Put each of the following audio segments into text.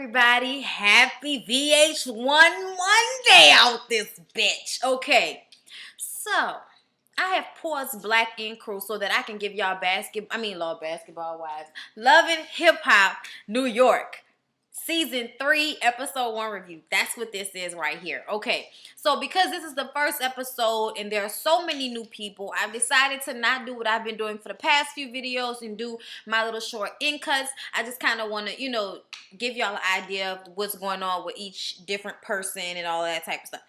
everybody. Happy VH1 Monday out this bitch. Okay, so I have paused Black Ink Crew so that I can give y'all basketball wives. Loving Hip Hop New York. Season 3, episode 1 review. That's what this is right here. Okay, so because this is the first episode and there are so many new people, I've decided to not do what I've been doing for the past few videos and do my little short in cuts. I just kind of want to, give y'all an idea of what's going on with each different person and all that type of stuff.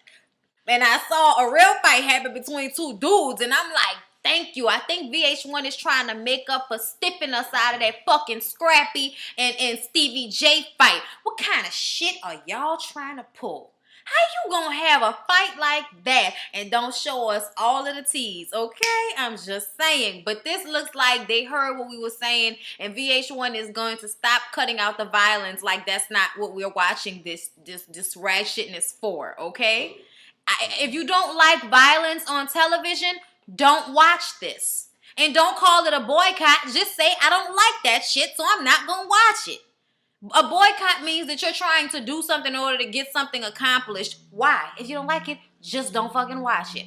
And I saw a real fight happen between two dudes, and I'm like, thank you. I think VH1 is trying to make up for stiffing us out of that fucking Scrappy and Stevie J fight. What kind of shit are y'all trying to pull? How you gonna have a fight like that and don't show us all of the teas, okay? I'm just saying. But this looks like they heard what we were saying, and VH1 is going to stop cutting out the violence like that's not what we're watching this rag shitness for, okay? If you don't like violence on television, don't watch this. And don't call it a boycott. Just say, I don't like that shit, so I'm not going to watch it. A boycott means that you're trying to do something in order to get something accomplished. Why? If you don't like it, just don't fucking watch it.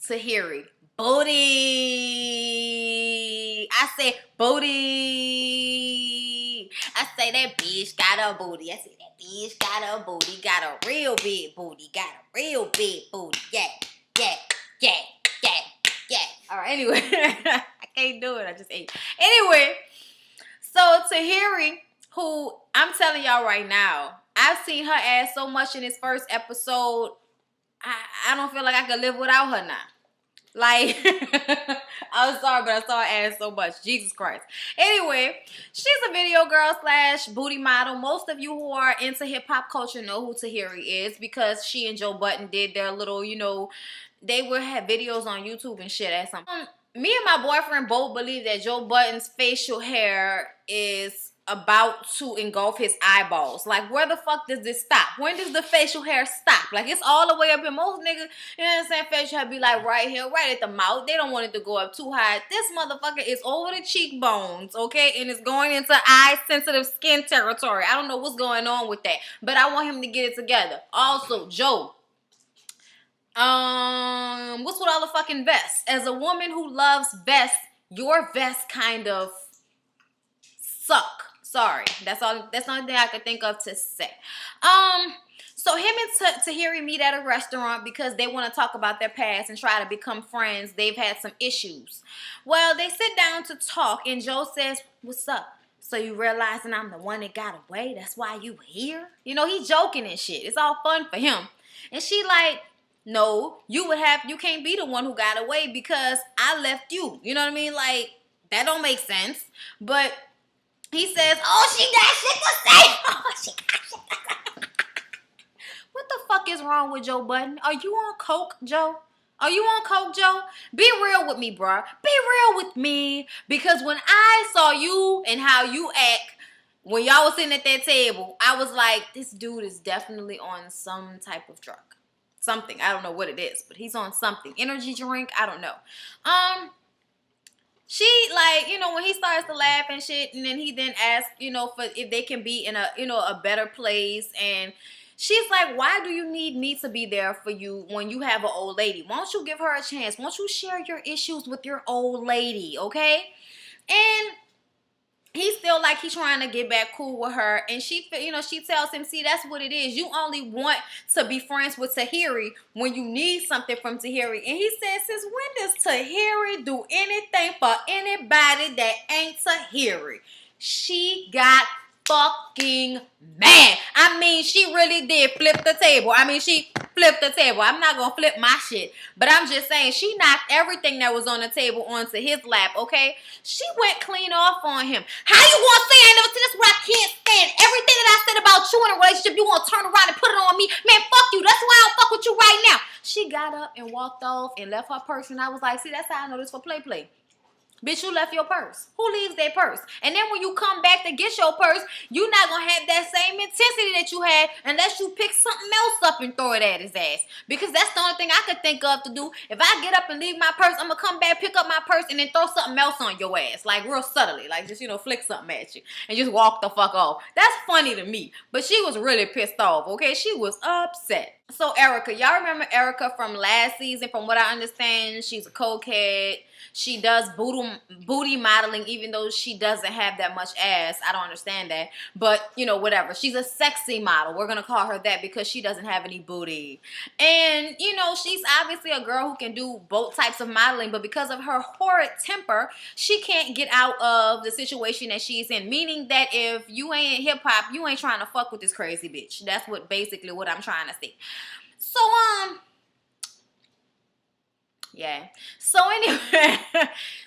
Tahiri. Booty. I say booty. I say that bitch got a booty. I say that bitch got a booty. Got a real big booty. Got a real big booty. Yeah. All right, anyway. I can't do it. I just ate. Anyway, so Tahiri, who I'm telling y'all right now, I've seen her ass so much in this first episode, I don't feel like I could live without her now. Like, I'm sorry, but I saw her ass so much. Jesus Christ. Anyway, she's a video girl / booty model. Most of you who are into hip-hop culture know who Tahiri is because she and Joe Budden did their little, they would have videos on YouTube and shit at some point. Me and my boyfriend both believe that Joe Budden's facial hair is about to engulf his eyeballs. Like, where the fuck does this stop? When does the facial hair stop? Like, it's all the way up here. Most niggas, you know what I'm saying, facial hair be like right here, right at the mouth. They don't want it to go up too high. This motherfucker is over the cheekbones, okay? And it's going into eye-sensitive skin territory. I don't know what's going on with that. But I want him to get it together. Also, Joe. What's with all the fucking vests? As a woman who loves vests, your vests kind of suck. Sorry, that's the only thing I could think of to say. So him and Tahiri meet at a restaurant because they want to talk about their past and try to become friends. They've had some issues. Well, they sit down to talk, and Joe says, "What's up? So you realizing I'm the one that got away? That's why you here?" He's joking and shit. It's all fun for him. And she like, "No, you can't be the one who got away because I left you." You know what I mean? Like, that don't make sense. But he says, "Oh, she got shit to say." Oh, she got shit to say. What the fuck is wrong with Joe Budden? Are you on coke, Joe? Are you on coke, Joe? Be real with me, bruh. Be real with me. Because when I saw you and how you act when y'all was sitting at that table, I was like, this dude is definitely on some type of drug. Something. I don't know what it is, but he's on something. Energy drink? I don't know. She, like, when he starts to laugh and shit, and then he then asks, for if they can be in a, a better place. And she's like, why do you need me to be there for you when you have an old lady? Why don't you give her a chance? Why don't you share your issues with your old lady, okay? And he's still like he's trying to get back cool with her, and she tells him, see, that's what it is. You only want to be friends with Tahiri when you need something from Tahiri. And he says, since when does Tahiri do anything for anybody that ain't Tahiri? She got fucking mad. I mean, she really did flip the table. She flipped the table. I'm not gonna flip my shit, but I'm just saying she knocked everything that was on the table onto his lap, okay? She went clean off on him. How you gonna say I never said this? What I can't stand? Everything that I said about you in a relationship, you gonna turn around and put it on me? Man, fuck you. That's why I don't fuck with you right now. She got up and walked off and left her purse, and I was like, see, that's how I know this for play. Bitch, you left your purse. Who leaves their purse? And then when you come back to get your purse, you're not going to have that same intensity that you had unless you pick something else up and throw it at his ass. Because that's the only thing I could think of to do. If I get up and leave my purse, I'm going to come back, pick up my purse, and then throw something else on your ass. Like real subtly. Like just, flick something at you. And just walk the fuck off. That's funny to me. But she was really pissed off, okay? She was upset. So Ericka, y'all remember Ericka from last season? From what I understand, she's a cokehead. She does booty modeling, even though she doesn't have that much ass. I don't understand that. But, whatever. She's a sexy model. We're going to call her that because she doesn't have any booty. And, she's obviously a girl who can do both types of modeling. But because of her horrid temper, she can't get out of the situation that she's in. Meaning that if you ain't in hip-hop, you ain't trying to fuck with this crazy bitch. That's basically what I'm trying to say. So, yeah. So anyway,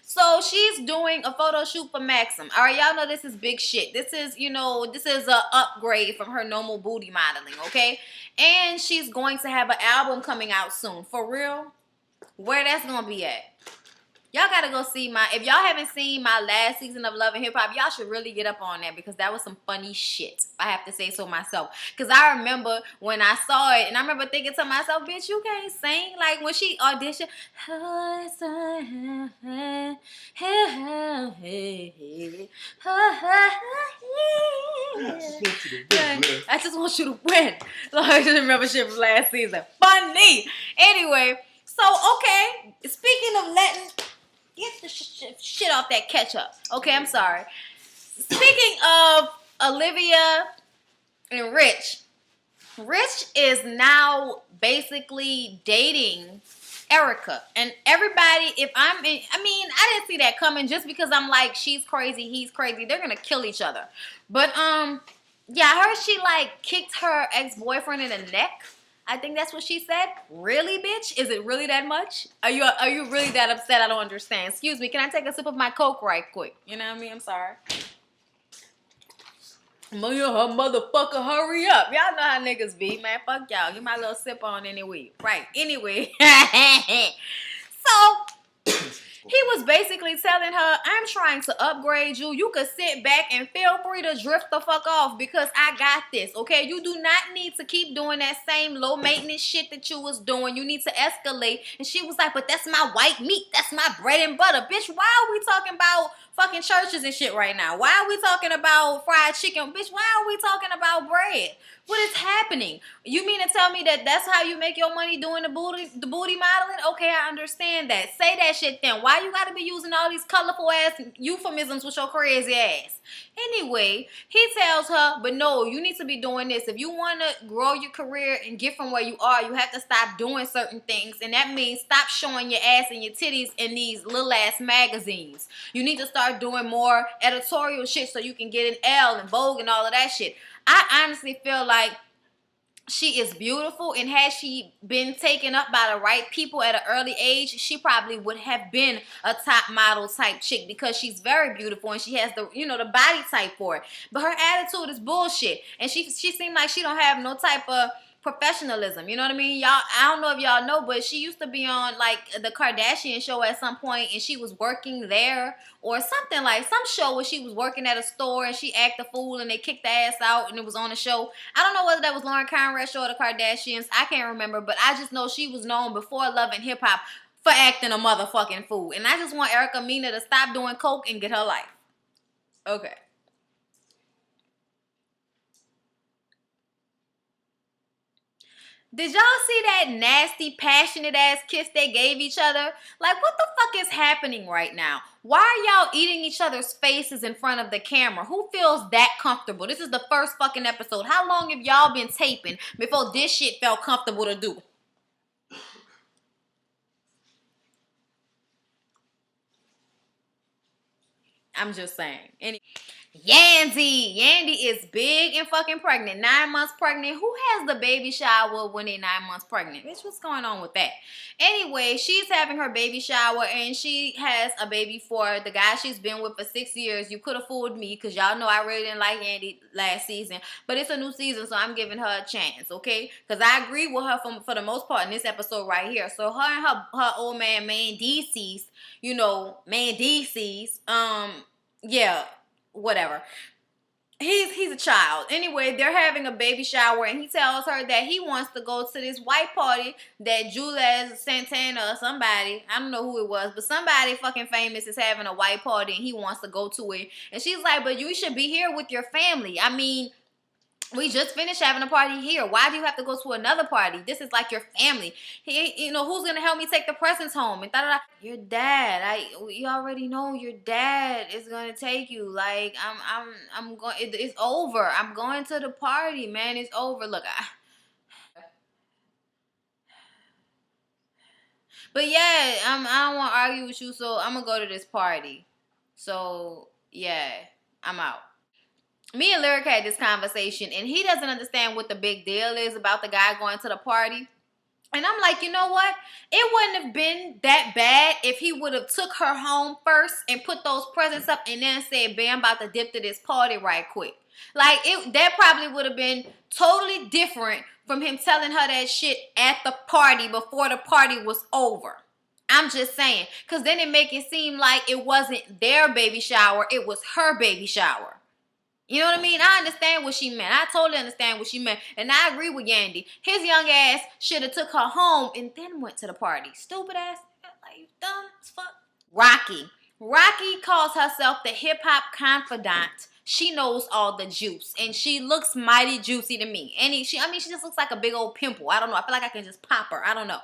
so she's doing a photo shoot for Maxim. All right, y'all know this is big shit. This is, this is a upgrade from her normal booty modeling, okay? And she's going to have an album coming out soon. For real? Where that's going to be at? Y'all gotta go see if y'all haven't seen my last season of Love and Hip Hop, y'all should really get up on that because that was some funny shit. I have to say so myself. Because I remember when I saw it and I remember thinking to myself, bitch, you can't sing. Like when she auditioned. I just want you to win. I just remember shit from last season. Funny. Anyway, so okay. Speaking of letting... Get the shit off that ketchup. Okay, I'm sorry. Speaking of Olivia and Rich is now basically dating Ericka. And everybody, I didn't see that coming just because I'm like, she's crazy, he's crazy. They're going to kill each other. But, yeah, I heard she, kicked her ex-boyfriend in the neck. I think that's what she said. Really, bitch? Is it really that much? Are you really that upset? I don't understand. Excuse me. Can I take a sip of my Coke right quick? You know what I mean? I'm sorry. Motherfucker, hurry up. Y'all know how niggas be, man. Fuck y'all. Get my little sip on anyway. Right. Anyway. So... he was basically telling her, I'm trying to upgrade you. You could sit back and feel free to drift the fuck off because I got this, okay? You do not need to keep doing that same low maintenance shit that you was doing. You need to escalate. And she was like, but that's my white meat. That's my bread and butter. Bitch, why are we talking about fucking churches and shit right now? Why are we talking about fried chicken? Bitch, why are we talking about bread? What is happening? You mean to tell me that that's how you make your money doing the booty modeling? Okay, I understand that. Say that shit then. Why you gotta be using all these colorful ass euphemisms with your crazy ass? Anyway, he tells her, but no, you need to be doing this. If you want to grow your career and get from where you are, you have to stop doing certain things. And that means stop showing your ass and your titties in these little ass magazines. You need to start doing more editorial shit so you can get an L and Vogue and all of that shit. I honestly feel like she is beautiful, and had she been taken up by the right people at an early age, she probably would have been a top model type chick because she's very beautiful and she has the the body type for it. But her attitude is bullshit, and she seemed like she don't have no type of professionalism. You know what I mean? Y'all, I don't know if y'all know, but she used to be on the Kardashian show at some point, and she was working there or something, like some show where she was working at a store and she acted a fool and they kicked the ass out and it was on the show. I don't know whether that was Lauren Conrad show or the Kardashians. I can't remember, but I just know she was known before Love and Hip Hop for acting a motherfucking fool. And I just want Ericka Mina to stop doing coke and get her life. Okay. Did y'all see that nasty, passionate ass kiss they gave each other? Like, what the fuck is happening right now? Why are y'all eating each other's faces in front of the camera? Who feels that comfortable? This is the first fucking episode. How long have y'all been taping before this shit felt comfortable to do? I'm just saying. Yandy is big and fucking pregnant. 9 months pregnant. Who has the baby shower when they're 9 months pregnant? Bitch, what's going on with that? Anyway, she's having her baby shower and she has a baby for the guy she's been with for 6 years. You could have fooled me because y'all know I really didn't like Yandy last season. But it's a new season, so I'm giving her a chance, okay? Because I agree with her for the most part in this episode right here. So her and her old man, DC's, yeah, whatever. He's a child. Anyway, they're having a baby shower and he tells her that he wants to go to this white party that Jules Santana or somebody, I don't know who it was, but somebody fucking famous is having a white party and he wants to go to it. And she's like, but you should be here with your family. I mean, we just finished having a party here. Why do you have to go to another party? This is like your family. Who's gonna help me take the presents home? And your dad. You already know your dad is gonna take you. Like I'm going. It's over. I'm going to the party, man. It's over. Look, but yeah, I don't want to argue with you, so I'm gonna go to this party. So yeah, I'm out. Me and Lyric had this conversation, and he doesn't understand what the big deal is about the guy going to the party. And I'm like, you know what? It wouldn't have been that bad if he would have took her home first and put those presents up and then said, "Bam, about to dip to this party right quick." Like, that probably would have been totally different from him telling her that shit at the party before the party was over. I'm just saying. Because then it make it seem like it wasn't their baby shower. It was her baby shower. You know what I mean? I understand what she meant. I totally understand what she meant. And I agree with Yandy. His young ass should have took her home and then went to the party. Stupid ass. Like, you dumb as fuck. Rocky calls herself the hip-hop confidant. She knows all the juice. And she looks mighty juicy to me. And she just looks like a big old pimple. I don't know. I feel like I can just pop her. I don't know.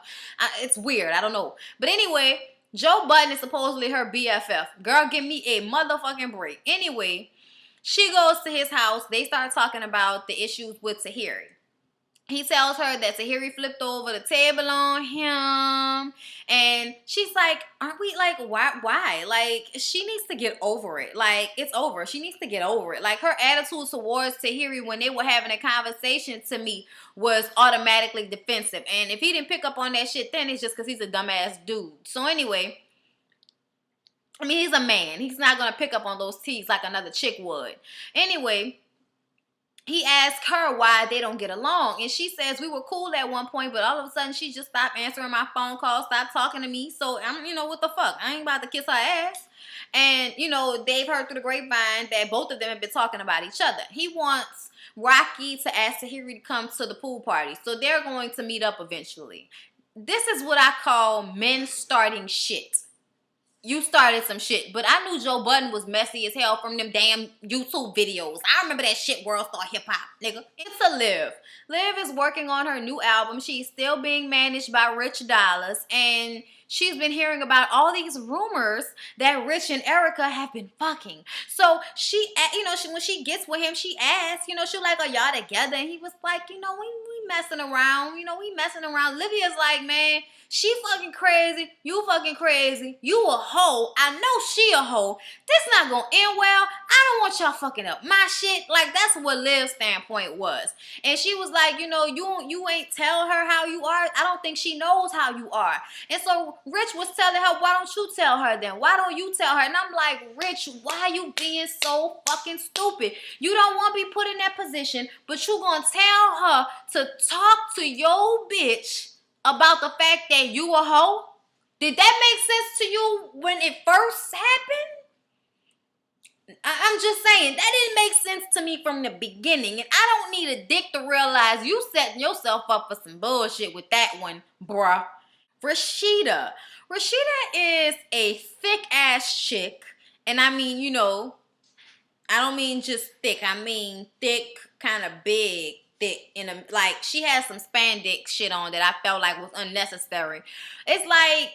It's weird. I don't know. But anyway, Joe Budden is supposedly her BFF. Girl, give me a motherfucking break. Anyway, she goes to his house. They start talking about the issues with Tahiri. He tells her that Tahiri flipped over the table on him. And she's like, aren't we like, why? Like, she needs to get over it. Like, it's over. She needs to get over it. Like, her attitude towards Tahiri when they were having a conversation to me was automatically defensive. And if he didn't pick up on that shit then, it's just because he's a dumbass dude. So anyway, I mean, he's a man. He's not going to pick up on those T's like another chick would. Anyway, he asks her why they don't get along. And she says, we were cool at one point, but all of a sudden she just stopped answering my phone calls, stopped talking to me. So, what the fuck? I ain't about to kiss her ass. And, they've heard through the grapevine that both of them have been talking about each other. He wants Rocky to ask Tahiri to come to the pool party. So they're going to meet up eventually. This is what I call men starting shit. You started some shit, but I knew Joe Budden was messy as hell from them damn YouTube videos. I remember that shit, World Star Hip Hop, nigga. It's a Liv. Liv is working on her new album. She's still being managed by Rich Dollaz, and she's been hearing about all these rumors that Rich and Ericka have been fucking. So when she gets with him, she asks, she's like, are y'all together? And he was like, we messing around. We messing around. Livia's like, man, she fucking crazy. You fucking crazy. You a hoe. I know she a hoe. This not gonna end well. I don't want y'all fucking up my shit. Like, that's what Liv's standpoint was. And she was like, you ain't tell her how you are. I don't think she knows how you are. And so Rich was telling her, why don't you tell her then? Why don't you tell her? And I'm like, Rich, why you being so fucking stupid? You don't want to be put in that position, but you gonna tell her to talk to your bitch about the fact that you a hoe? Did that make sense to you when it first happened? I'm just saying, that didn't make sense to me from the beginning. And I don't need a dick to realize you setting yourself up for some bullshit with that one, bruh. Rashida. Rashida is a thick-ass chick. And I mean, I don't mean just thick. I mean thick, kind of big. Thick she has some spandex shit on that I felt like was unnecessary. It's like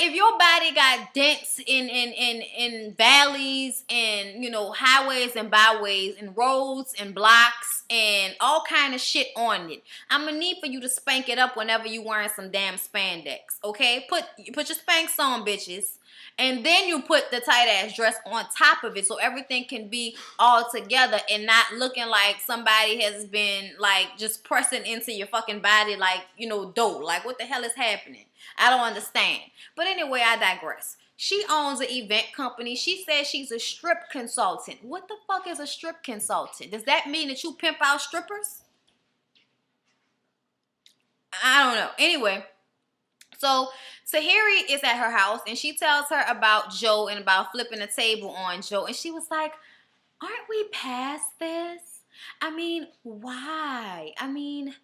if your body got dents in valleys and highways and byways and roads and blocks and all kind of shit on it, I'm gonna need for you to spank it up whenever you wearing some damn spandex. Okay, put your Spanx on, bitches. And then you put the tight ass dress on top of it so everything can be all together and not looking like somebody has been like just pressing into your fucking body like, you know, dough. Like, what the hell is happening? I don't understand. But anyway, I digress. She owns an event company. She says she's a strip consultant. What the fuck is a strip consultant? Does that mean that you pimp out strippers? I don't know. Anyway, so Tahiri is at her house and she tells her about Joe and about flipping the table on Joe. And she was like, aren't we past this? I mean, why? I mean,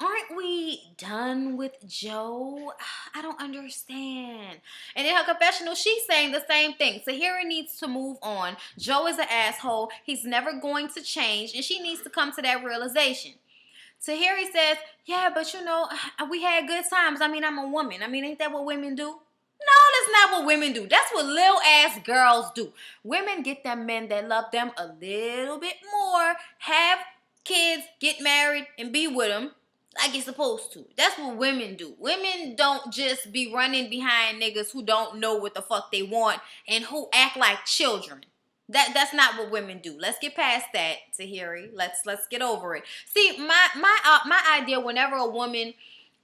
aren't we done with Joe? I don't understand. And in her confessional, she's saying the same thing. Tahiri needs to move on. Joe is an asshole. He's never going to change. And she needs to come to that realization. Tahiri says, yeah, but you know, we had good times. I mean, I'm a woman. I mean, ain't that what women do? No, that's not what women do. That's what little ass girls do. Women get them men that love them a little bit more, have kids, get married, and be with them like you're supposed to. That's what women do. Women don't just be running behind niggas who don't know what the fuck they want and who act like children. That's not what women do. Let's get past that, Tahiri. Let's get over it. See, my idea whenever a woman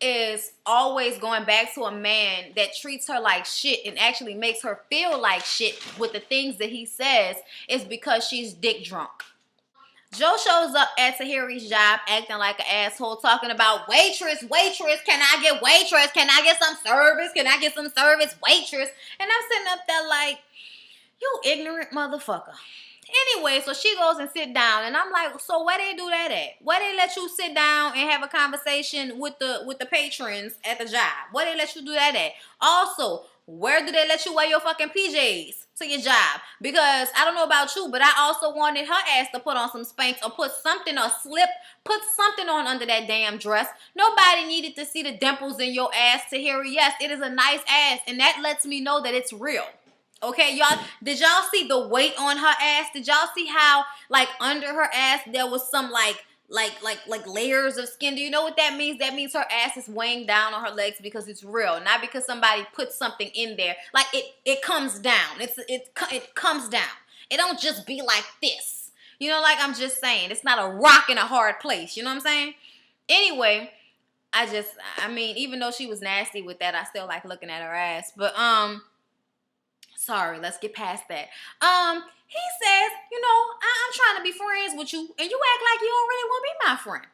is always going back to a man that treats her like shit and actually makes her feel like shit with the things that he says is because she's dick drunk. Joe shows up at Tahiri's job acting like an asshole, talking about waitress, can I get waitress? Can I get some service? Can I get some service, waitress? And I'm sitting up there like, you ignorant motherfucker. Anyway, so she goes and sit down, and I'm like, so where they do that at? Where they let you sit down and have a conversation with the patrons at the job? Where they let you do that at? Also, where do they let you wear your fucking PJs to your job? Because I don't know about you, but I also wanted her ass to put on some Spanx or put something or put something on under that damn dress. Nobody needed to see the dimples in your ass, Tahiri. Yes, it is a nice ass, and that lets me know that it's real. Okay, y'all, did y'all see the weight on her ass? Did y'all see how, like, under her ass there was some, like layers of skin? Do you know what that means? That means her ass is weighing down on her legs because it's real, not because somebody put something in there. Like, it comes down. It comes down. It don't just be like this. You know, like, I'm just saying, it's not a rock in a hard place. You know what I'm saying? Anyway, I mean, even though she was nasty with that, I still like looking at her ass. But, sorry, let's get past that. He says, you know, I'm trying to be friends with you, and you act like you don't really want to be my friend.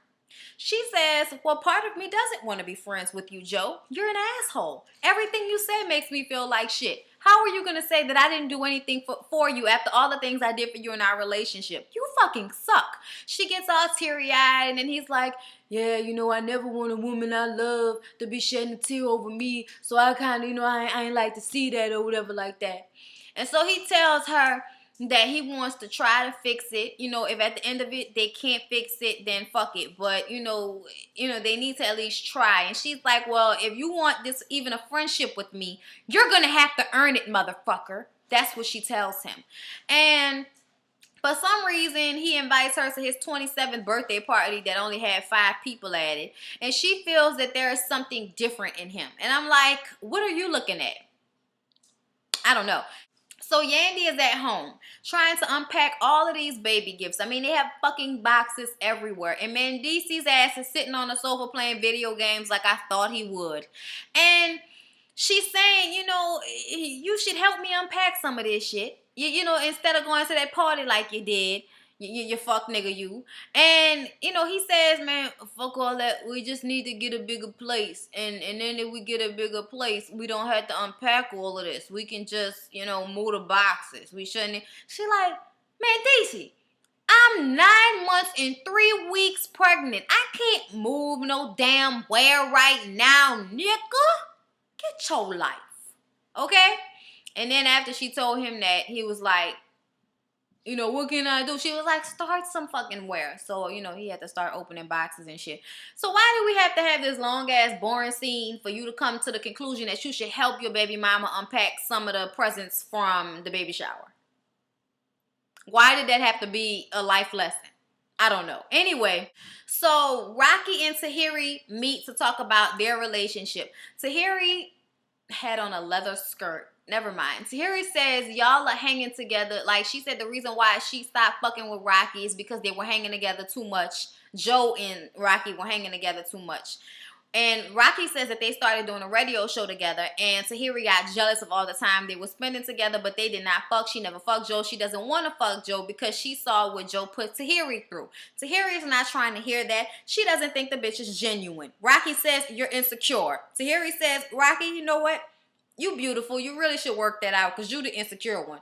She says, well, part of me doesn't want to be friends with you, Joe. You're an asshole. Everything you say makes me feel like shit. How are you going to say that I didn't do anything for you after all the things I did for you in our relationship? You fucking suck. She gets all teary-eyed, and then he's like, yeah, you know, I never want a woman I love to be shedding a tear over me, so I kind of, you know, I ain't like to see that or whatever like that. And so he tells her that he wants to try to fix it. You know, if at the end of it they can't fix it, then fuck it. But, you know, they need to at least try. And she's like, well, if you want this, even a friendship with me, you're going to have to earn it, motherfucker. That's what she tells him. And for some reason, he invites her to his 27th birthday party that only had 5 people at it. And she feels that there is something different in him. And I'm like, what are you looking at? I don't know. So Yandy is at home trying to unpack all of these baby gifts. I mean, they have fucking boxes everywhere. And Mandisi's ass is sitting on the sofa playing video games like I thought he would. And she's saying, you know, you should help me unpack some of this shit. You know, instead of going to that party like you did. You fuck nigga, you. And, you know, he says, man, fuck all that. We just need to get a bigger place. And then if we get a bigger place, we don't have to unpack all of this. We can just, you know, move the boxes. We shouldn't. She like, man, Daisy, I'm 9 months and 3 weeks pregnant. I can't move no damn where right now, nigga. Get your life. Okay? And then after she told him that, he was like, you know, what can I do? She was like, start some fucking wear. So, you know, he had to start opening boxes and shit. So why do we have to have this long-ass boring scene for you to come to the conclusion that you should help your baby mama unpack some of the presents from the baby shower? Why did that have to be a life lesson? I don't know. Anyway, so Rocky and Tahiri meet to talk about their relationship. Tahiri had on a leather skirt never mind. Tahiri says y'all are hanging together. Like, she said the reason why she stopped fucking with Rocky is because they were hanging together too much. Joe and Rocky were hanging together too much. And Rocky says that they started doing a radio show together, and Tahiri got jealous of all the time they were spending together, but they did not fuck. She never fucked Joe. She doesn't want to fuck Joe because she saw what Joe put Tahiri through. Tahiri is not trying to hear that. She doesn't think the bitch is genuine. Rocky says, you're insecure. Tahiri says, Rocky, you know what? You beautiful. You really should work that out because you the insecure one.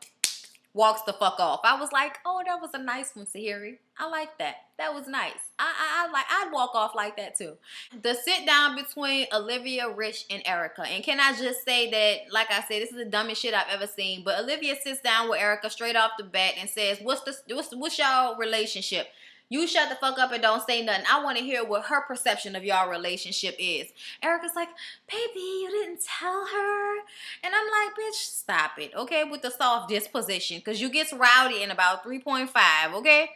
Walks the fuck off. I was like, oh, that was a nice one, Tahiri. I like that. That was nice. I'd walk off like that too. The sit down between Olivia, Rich, and Ericka. And can I just say that, like I said, this is the dumbest shit I've ever seen. But Olivia sits down with Ericka straight off the bat and says, what's y'all relationship? You shut the fuck up and don't say nothing. I want to hear what her perception of y'all relationship is. Ericka's like, baby, you didn't tell her. And I'm like, bitch, stop it, okay? With the soft disposition. Because you gets rowdy in about 3.5, okay?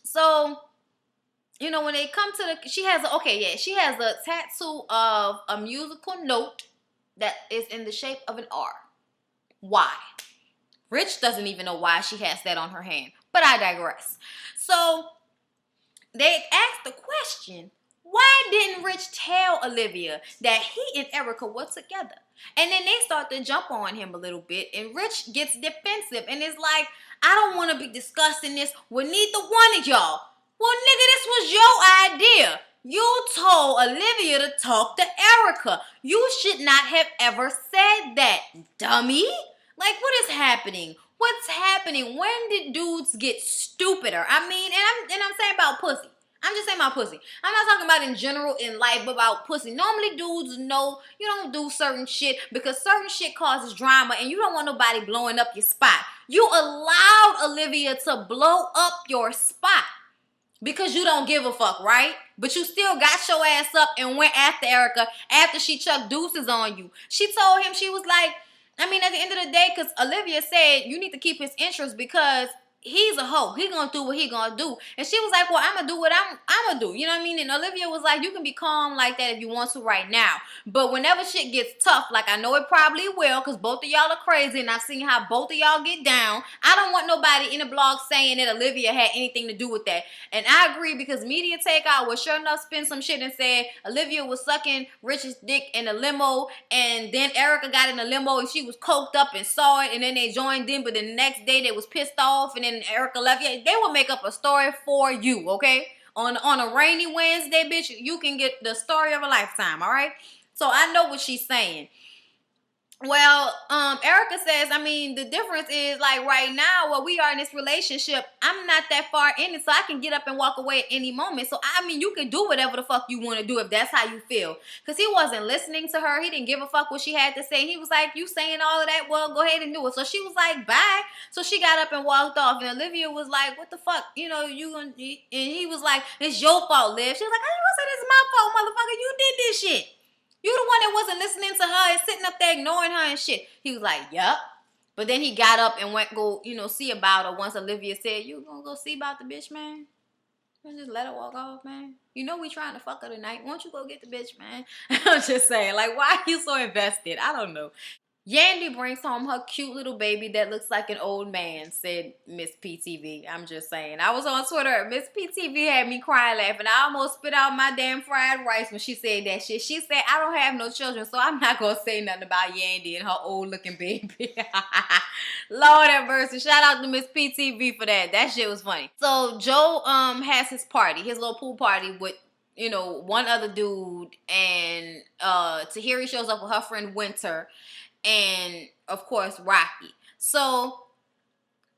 So, you know, when they come to the, she has a tattoo of a musical note that is in the shape of an R. Why? Rich doesn't even know why she has that on her hand. But I digress. So, they asked the question, why didn't Rich tell Olivia that he and Ericka were together? And then they start to jump on him a little bit, and Rich gets defensive, and it's like, I don't want to be discussing this with neither one of y'all. Well, nigga, this was your idea. You told Olivia to talk to Ericka. You should not have ever said that, dummy. Like, what is happening? What's happening? When did dudes get stupider? I mean, and I'm saying about pussy. I'm just saying about pussy. I'm not talking about in general in life, but about pussy. Normally, dudes know you don't do certain shit because certain shit causes drama, and you don't want nobody blowing up your spot. You allowed Olivia to blow up your spot because you don't give a fuck, right? But you still got your ass up and went after Ericka after she chucked deuces on you. She told him, she was like, I mean, at the end of the day, because Olivia said you need to keep his interest because he's a hoe. He gonna do what he gonna do. And she was like, well, I'm gonna do what I'm gonna do. You know what I mean? And Olivia was like, you can be calm like that if you want to right now. But whenever shit gets tough, like I know it probably will, because both of y'all are crazy and I've seen how both of y'all get down. I don't want nobody in the blog saying that Olivia had anything to do with that. And I agree because Media Takeout was sure enough spin some shit and said Olivia was sucking Rich's dick in a limo, and then Ericka got in a limo and she was coked up and saw it, and then they joined in, but the next day they was pissed off, and then Ericka left. Yeah, they will make up a story for you, okay? On a rainy Wednesday, bitch, you can get the story of a lifetime, all right? So I know what she's saying. Well, Ericka says, I mean, the difference is, like, right now, where we are in this relationship, I'm not that far in it, so I can get up and walk away at any moment. So, I mean, you can do whatever the fuck you want to do if that's how you feel. Because he wasn't listening to her. He didn't give a fuck what she had to say. He was like, you saying all of that? Well, go ahead and do it. So, she was like, bye. So, she got up and walked off. And Olivia was like, what the fuck? You know, you gonna... And he was like, it's your fault, Liv. She was like, how you gonna say this is my fault, motherfucker? You did this shit. You the one that wasn't listening to her and sitting up there ignoring her and shit. He was like, yup. But then he got up and went go, you know, see about her once Olivia said, you gonna go see about the bitch, man? You just let her walk off, man. You know we trying to fuck her tonight. Why don't you go get the bitch, man? I'm just saying, like, why are you so invested? I don't know. Yandy brings home her cute little baby that looks like an old man, said Miss PTV. I'm just saying. I was on Twitter. Miss PTV had me crying laughing. I almost spit out my damn fried rice when she said that shit. She said, I don't have no children, so I'm not going to say nothing about Yandy and her old-looking baby. Lord have mercy. Shout out to Miss PTV for that. That shit was funny. So, Joe has his party, his little pool party with, you know, one other dude, and Tahiri shows up with her friend Winter, and of course Rocky. So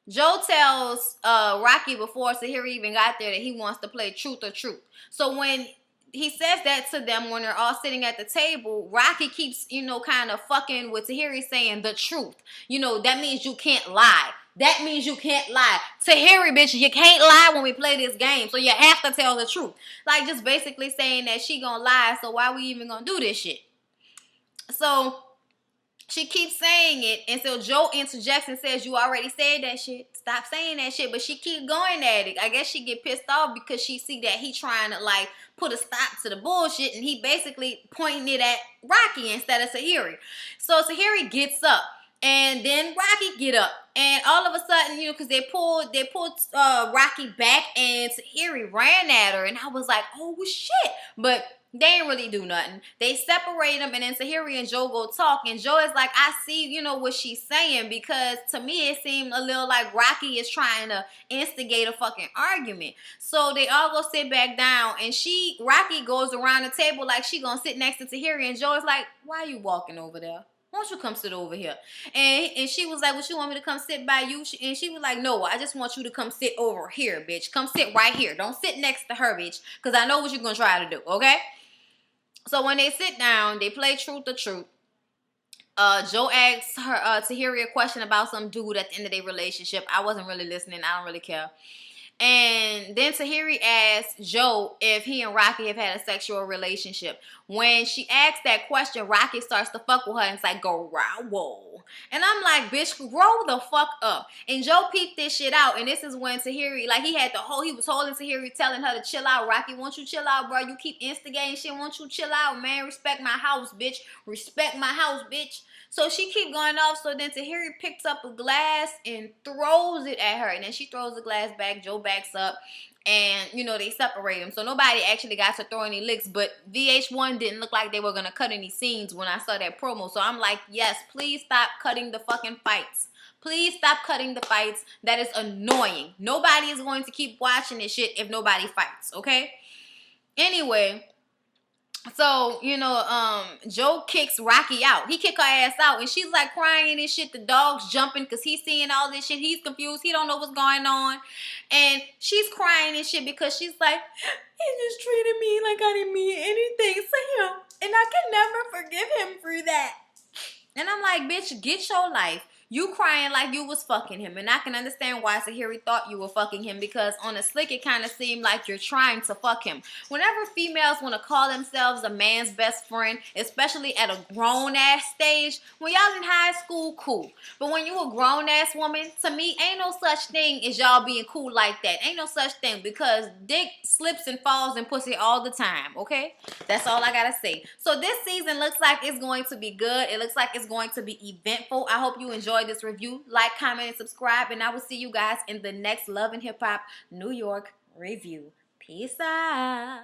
Joe tells Rocky before Tahiri even got there that he wants to play Truth or Truth. So when he says that to them when they're all sitting at the table, Rocky keeps, you know, kind of fucking with Tahiri, saying the truth. You know, that means you can't lie. That means you can't lie. Tahiri, bitch, you can't lie when we play this game, so you have to tell the truth. Like, just basically saying that she gonna lie, so why we even gonna do this shit? So she keeps saying it, and so Joe interjects and says, you already said that shit. Stop saying that shit. But she keep going at it. I guess she get pissed off because she see that he trying to, like, put a stop to the bullshit, and he basically pointing it at Rocky instead of Tahiri. So Tahiri gets up, And then Rocky get up, and all of a sudden, you know, because they pulled Rocky back, and Tahiri ran at her, and I was like, oh shit, but they ain't really do nothing. They separate them, and then Tahiri and Joe go talk, and Joe is like, I see, you know, what she's saying, because to me it seemed a little like Rocky is trying to instigate a fucking argument. So they all go sit back down, and Rocky goes around the table like she gonna sit next to Tahiri, and Joe is like, why are you walking over there? Why don't you come sit over here? And she was like, well, you want me to come sit by you? And she was like, no, I just want you to come sit over here, bitch. Come sit right here. Don't sit next to her, bitch, because I know what you're going to try to do, okay? So when they sit down, they play Truth or Truth. Joe asks her Tahiri a question about some dude at the end of their relationship. I wasn't really listening. I don't really care. And then Tahiri asked Joe if he and Rocky have had a sexual relationship. When she asks that question, Rocky starts to fuck with her and it's like, go whoa. And I'm like, bitch, grow the fuck up. And Joe peeped this shit out. And this is when Tahiri, like, he was holding Tahiri, telling her to chill out. Rocky, won't you chill out, bro? You keep instigating shit. Won't you chill out, man? Respect my house, bitch. Respect my house, bitch. So she keep going off. So then Tahiri picks up a glass and throws it at her. And then she throws the glass back. Joe backs up. And, you know, they separate them. So nobody actually got to throw any licks. But VH1 didn't look like they were going to cut any scenes when I saw that promo. So I'm like, yes, please stop cutting the fucking fights. Please stop cutting the fights. That is annoying. Nobody is going to keep watching this shit if nobody fights, okay? Anyway, so, you know, Joe kicks Rocky out. He kicked her ass out, and she's like crying and shit. The dog's jumping because he's seeing all this shit. He's confused. He don't know what's going on. And she's crying and shit because she's like, he just treated me like I didn't mean anything to him. And I can never forgive him for that. And I'm like, bitch, get your life. You crying like you was fucking him. And I can understand why Tahiri thought you were fucking him, because on a slick, it kind of seemed like you're trying to fuck him. Whenever females want to call themselves a man's best friend, especially at a grown-ass stage, when y'all in high school, cool. But when you a grown-ass woman, to me, ain't no such thing as y'all being cool like that. Ain't no such thing, because dick slips and falls in pussy all the time, okay? That's all I gotta say. So this season looks like it's going to be good. It looks like it's going to be eventful. I hope you enjoyed this review. Like, comment, and subscribe, and I will see you guys in the next Love and Hip Hop New York review. Peace out.